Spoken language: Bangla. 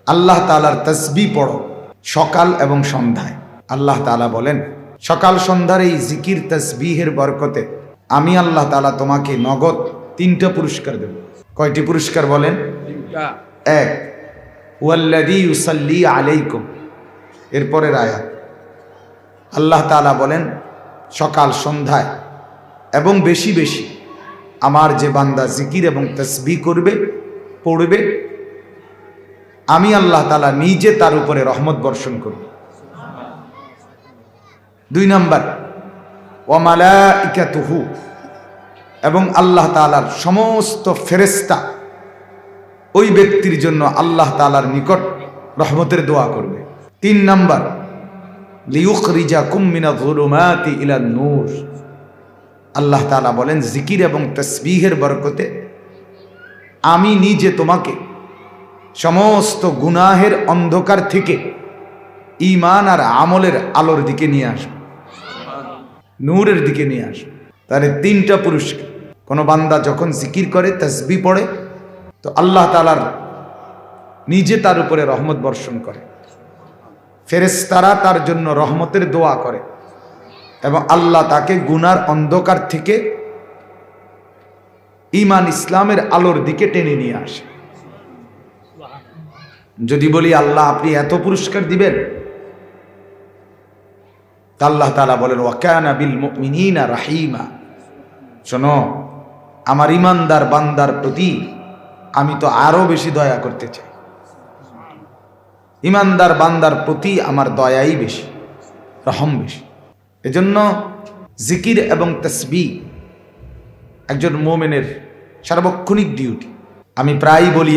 আল্লাহ তাআলার তাসবিহ পড়ো সকাল এবং সন্ধ্যায়। আল্লাহ তাআলা বলেন, সকাল সন্ধ্যার এই জিকির তাসবিহের বরকতে আমি আল্লাহ তাআলা তোমাকে নগদ 3টা পুরস্কার দেব। কয়টি পুরস্কার বলেন? 3টা। এক, ওয়াল্লাযী ইউসাল্লি আলাইকুম, এরপরের আয়াত আল্লাহ তাআলা বলেন সকাল সন্ধ্যায় এবং বেশি বেশি আমার যে বান্দা জিকির এবং তাসবিহ করবে, পড়বে, আমি আল্লাহ তাআলা নিজে তার উপরে রহমত বর্ষণ করব। 2 নাম্বার, ওয়া মালাইকাতুহু, এবং আল্লাহ তাআলার সমস্ত ফেরেশতা ওই ব্যক্তির জন্য আল্লাহ তাআলার নিকট রহমতের দোয়া করবে। 3 নাম্বার, লিয়ুখরিজাকুম মিনায-যুলুমাতি ইলান-নূর, আল্লাহ তাআলা বলেন জিকির এবং তাসবিহের বরকতে আমি নিজে তোমাকে সমস্ত গুনাহের অন্ধকার থেকে ঈমান আর আমলের আলোর দিকে নিয়ে আসবে, নূরের দিকে নিয়ে আসবে। তাহলে 3টা পুরস্কার। কোনো বান্দা যখন জিকির করে, তাসবিহ পড়ে, তো আল্লাহ তাআলার নিজে তার উপরে রহমত বর্ষণ করে, ফেরেশতারা তার জন্য রহমতের দোয়া করে, এবং আল্লাহ তাকে গুনার অন্ধকার থেকে ঈমান ইসলামের আলোর দিকে টেনে নিয়ে আসে। যদি বলি আল্লাহ আপনি এত পুরস্কার দিবেন, আল্লাহ তাআলা বলেন ওয়া কানা বিল মুমিনিনা রাহিমা, শোনো আমার ঈমানদার বান্দার প্রতি আমি তো আরো বেশি দয়া করতে চাই। ঈমানদার বান্দার প্রতি আমার দয়াই বেশি, রহম বেশি। এজন্য জিকির এবং তাসবিহ একজন মুমিনের সার্বক্ষণিক ডিউটি। আমি প্রায়ই বলি